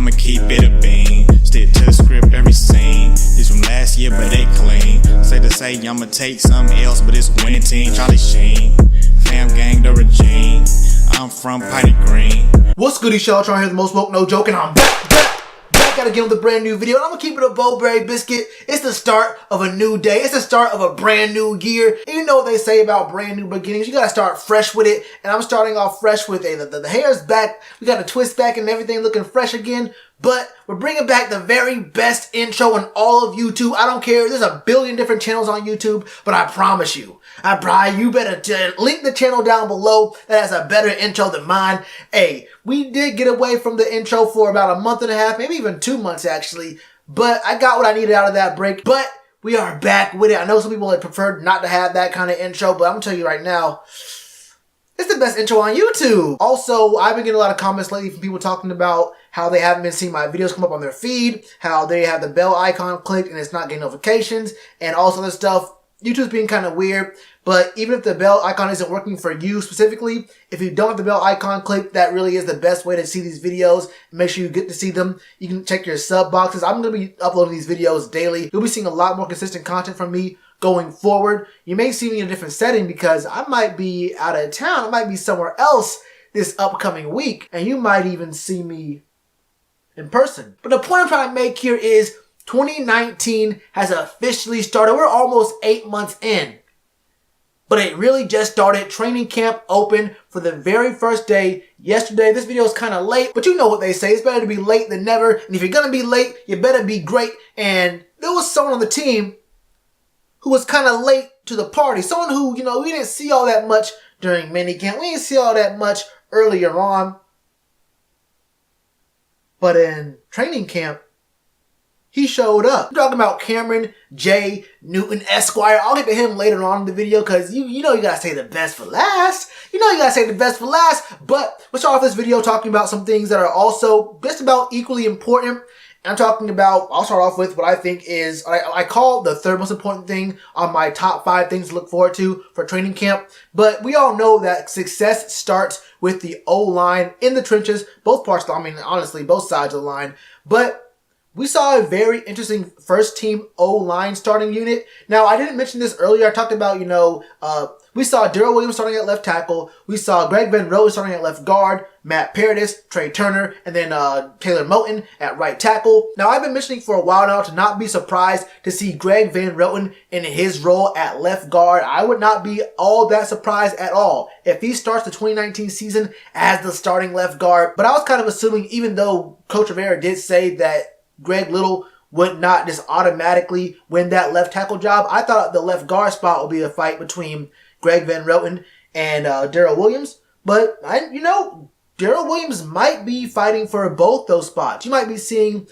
I'ma keep it a bean. Stick to the script, every scene. This from last year, but they clean. Say to say, I'ma take something else, but it's winning team. Charlie Sheen, fam gang, the regime. I'm from Piney Green. What's good, Shellitronnn here, the most woke, no joke, and I'm back. Gotta give them the brand new video, and I'm gonna keep it a Bowberry biscuit. It's the start of a new day. It's the start of a brand new year. And you know what they say about brand new beginnings. You gotta start fresh with it, and I'm starting off fresh with the hair's back. We got a twist back and everything looking fresh again. But we're bringing back the very best intro on all of YouTube. I don't care. There's a billion different channels on YouTube, but I promise you, you better link the channel down below that has a better intro than mine. Hey, we did get away from the intro for about a month and a half, maybe even 2 months actually. But I got what I needed out of that break. But we are back with it. I know some people had preferred not to have that kind of intro, but I'm gonna tell you right now, it's the best intro on YouTube. Also, I've been getting a lot of comments lately from people talking about how they haven't been seeing my videos come up on their feed, how they have the bell icon clicked and it's not getting notifications, and all this other stuff. YouTube's being kind of weird, but even if the bell icon isn't working for you specifically, if you don't have the bell icon clicked, that really is the best way to see these videos. Make sure you get to see them. You can check your sub boxes. I'm going to be uploading these videos daily. You'll be seeing a lot more consistent content from me going forward. You may see me in a different setting because I might be out of town. I might be somewhere else this upcoming week, and you might even see me in person. But the point I'm trying to make here is 2019 has officially started. We're almost 8 months in, but it really just started. Training camp opened for the very first day yesterday. This video is kind of late, but you know what they say. It's better to be late than never. And if you're going to be late, you better be great. And there was someone on the team who was kind of late to the party. Someone who, you know, we didn't see all that much during minicamp. We didn't see all that much earlier on. But in training camp, he showed up. I'm talking about Cameron J. Newton Esquire. I'll get to him later on in the video because you know you gotta say the best for last. You know you gotta say the best for last. But let's start off this video talking about some things that are also just about equally important. And I'll start off with what I think is, I call the third most important thing on my top 5 things to look forward to for training camp. But we all know that success starts with the O-line in the trenches, both parts, I mean, honestly, both sides of the line. But we saw a very interesting first team O-line starting unit. Now, I didn't mention this earlier. I talked about, we saw Daryl Williams starting at left tackle. We saw Greg Van Roten starting at left guard, Matt Paradis, Trey Turner, and then Taylor Moton at right tackle. Now, I've been mentioning for a while now to not be surprised to see Greg Van Roten in his role at left guard. I would not be all that surprised at all if he starts the 2019 season as the starting left guard. But I was kind of assuming, even though Coach Rivera did say that Greg Little would not just automatically win that left tackle job, I thought the left guard spot would be a fight between Greg Van Roten and Daryl Williams. But, Daryl Williams might be fighting for both those spots. You might be seeing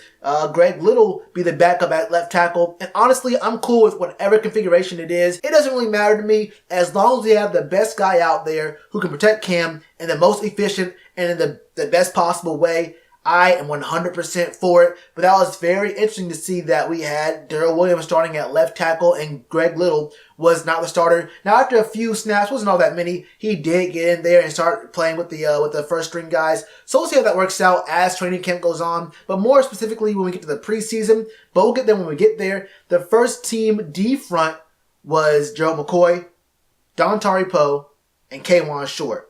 Greg Little be the backup at left tackle. And honestly, I'm cool with whatever configuration it is. It doesn't really matter to me as long as we have the best guy out there who can protect Cam in the most efficient and in the best possible way. I am 100% for it, but that was very interesting to see that we had Daryl Williams starting at left tackle and Greg Little was not the starter. Now, after a few snaps, wasn't all that many, he did get in there and start playing with the first string guys. So we'll see how that works out as training camp goes on, but more specifically when we get to the preseason. But we'll get there when we get there. The first team D front was Gerald McCoy, Dontari Poe, and K'Wan Short.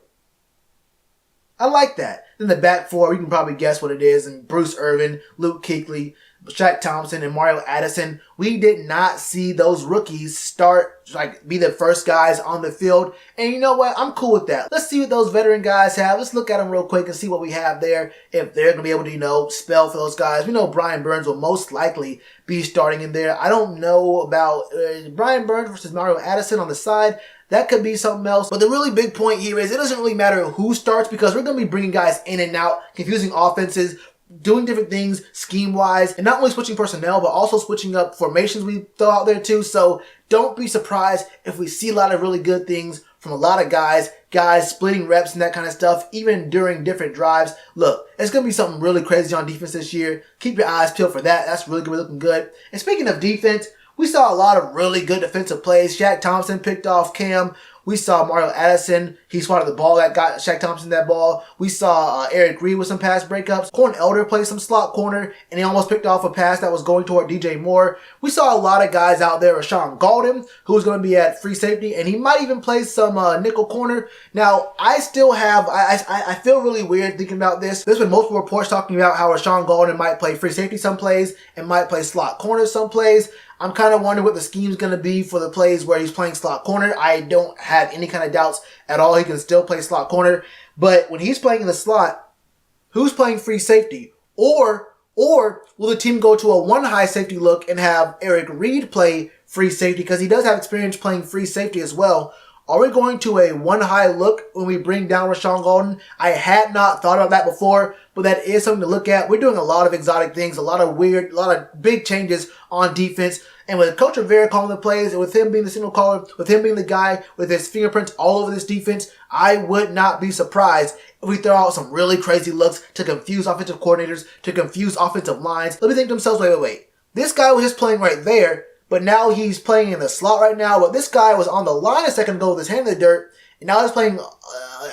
I like that. Then the back four, you can probably guess what it is. And Bruce Irvin, Luke Kuechly, Shaq Thompson, and Mario Addison. We did not see those rookies be the first guys on the field. And you know what? I'm cool with that. Let's see what those veteran guys have. Let's look at them real quick and see what we have there. If they're going to be able to, spell for those guys. We know Brian Burns will most likely be starting in there. I don't know about Brian Burns versus Mario Addison on the side. That could be something else. But the really big point here is it doesn't really matter who starts because we're going to be bringing guys in and out, confusing offenses, doing different things scheme-wise, and not only switching personnel, but also switching up formations we throw out there too. So don't be surprised if we see a lot of really good things from a lot of guys splitting reps and that kind of stuff, even during different drives. Look, it's going to be something really crazy on defense this year. Keep your eyes peeled for that. That's really good, looking good. And speaking of defense, we saw a lot of really good defensive plays. Shaq Thompson picked off Cam. We saw Mario Addison. He swatted the ball that got Shaq Thompson that ball. We saw Eric Reed with some pass breakups. Corn Elder played some slot corner, and he almost picked off a pass that was going toward DJ Moore. We saw a lot of guys out there. Rashawn Golden, who was going to be at free safety, and he might even play some nickel corner. Now, I still have, I feel really weird thinking about this. There's been multiple reports talking about how Rashawn Golden might play free safety some plays and might play slot corner some plays. I'm kind of wondering what the scheme's going to be for the plays where he's playing slot corner. I don't have any kind of doubts at all. He can still play slot corner. But when he's playing in the slot, who's playing free safety? Or will the team go to a one high safety look and have Eric Reed play free safety? Because he does have experience playing free safety as well. Are we going to a one high look when we bring down Rashawn Golden? I had not thought of that before, but that is something to look at. We're doing a lot of exotic things, a lot of big changes on defense. And with Coach Rivera calling the plays, and with him being the signal caller, with him being the guy with his fingerprints all over this defense, I would not be surprised if we throw out some really crazy looks to confuse offensive coordinators, to confuse offensive lines. Let me think to themselves, wait. This guy was just playing right there, but now he's playing in the slot right now. But this guy was on the line a second ago with his hand in the dirt, and now he's playing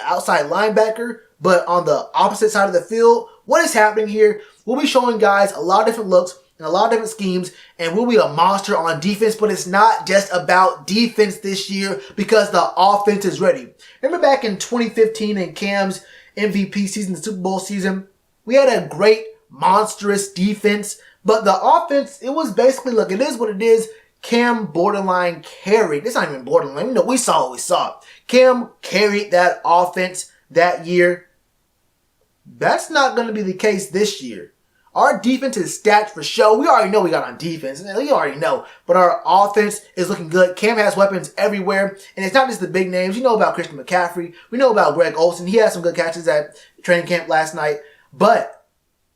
outside linebacker, but on the opposite side of the field. What is happening here? We'll be showing guys a lot of different looks and a lot of different schemes, and we'll be a monster on defense. But it's not just about defense this year because the offense is ready. Remember back in 2015 in Cam's MVP season, the Super Bowl season, we had a great, monstrous defense. But the offense, it was basically, look, it is what it is. Cam borderline carried. It's not even borderline. We saw what we saw. Cam carried that offense that year. That's not going to be the case this year. Our defense is stacked for show. We already know we got on defense. We already know. But our offense is looking good. Cam has weapons everywhere. And it's not just the big names. You know about Christian McCaffrey. We know about Greg Olsen. He had some good catches at training camp last night. But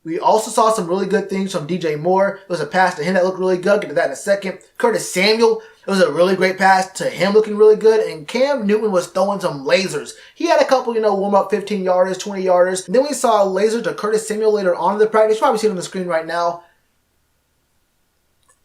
we also saw some really good things from DJ Moore. There was a pass to him that looked really good. I'll get to that in a second. Curtis Samuel, it was a really great pass to him looking really good. And Cam Newton was throwing some lasers. He had a couple, warm-up 15-yarders, 20-yarders. And then we saw a laser to Curtis Samuel later on in the practice. You probably see it on the screen right now.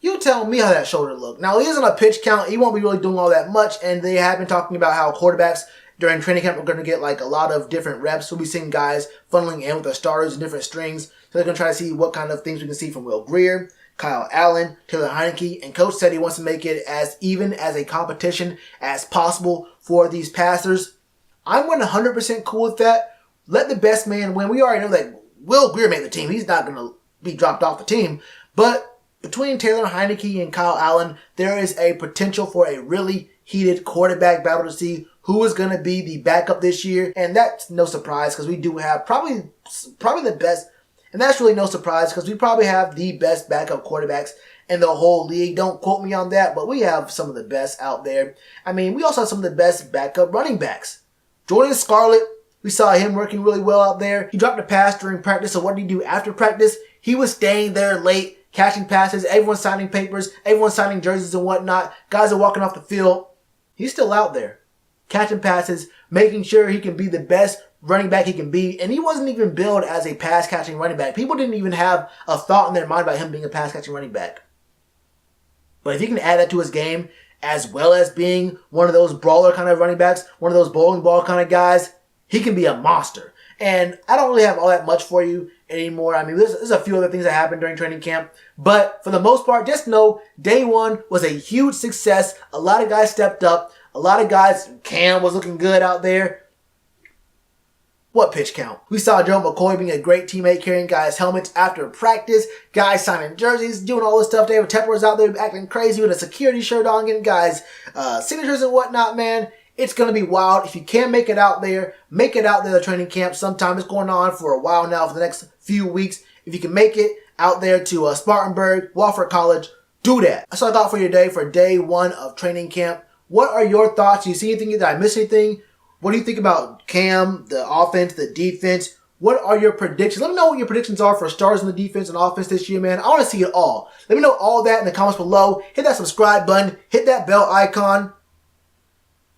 You tell me how that shoulder looked. Now, he isn't a pitch count. He won't be really doing all that much. And they have been talking about how quarterbacks during training camp, we're going to get a lot of different reps. We'll be seeing guys funneling in with their starters and different strings. So they're going to try to see what kind of things we can see from Will Greer, Kyle Allen, Taylor Heineke. And Coach said he wants to make it as even as a competition as possible for these passers. I'm 100% cool with that. Let the best man win. We already know that Will Greer made the team. He's not going to be dropped off the team. But between Taylor Heineke and Kyle Allen, there is a potential for a really heated quarterback battle to see who is going to be the backup this year. And that's no surprise because we do have probably the best. And that's really no surprise because we probably have the best backup quarterbacks in the whole league. Don't quote me on that, but we have some of the best out there. We also have some of the best backup running backs. Jordan Scarlett, we saw him working really well out there. He dropped a pass during practice, so what did he do after practice? He was staying there late, catching passes, everyone signing papers, everyone signing jerseys and whatnot. Guys are walking off the field. He's still out there, catching passes, making sure he can be the best running back he can be. And he wasn't even billed as a pass-catching running back. People didn't even have a thought in their mind about him being a pass-catching running back. But if he can add that to his game, as well as being one of those brawler kind of running backs, one of those bowling ball kind of guys, he can be a monster. And I don't really have all that much for you anymore. There's a few other things that happened during training camp. But for the most part, just know day one was a huge success. A lot of guys stepped up. A lot of guys, Cam was looking good out there. What pitch count? We saw Joe McCoy being a great teammate, carrying guys' helmets after practice, guys signing jerseys, doing all this stuff. David Tepper was out there acting crazy with a security shirt on, getting guys' signatures and whatnot, man. It's going to be wild. If you can make it out there, the training camp sometime. It's going on for a while now, for the next few weeks. If you can make it out there to Spartanburg, Wofford College, do that. That's all I got for you today for day one of training camp. What are your thoughts? Do you see anything? Did I miss anything? What do you think about Cam, the offense, the defense? What are your predictions? Let me know what your predictions are for stars in the defense and offense this year, man. I want to see it all. Let me know all that in the comments below. Hit that subscribe button. Hit that bell icon.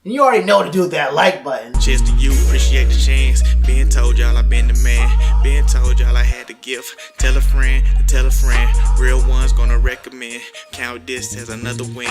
And you already know to do that like button. Cheers to you, appreciate the chance. Being told y'all I been the man. Being told y'all I had the gift. Tell a friend to tell a friend. Real ones gonna recommend. Count this as another win.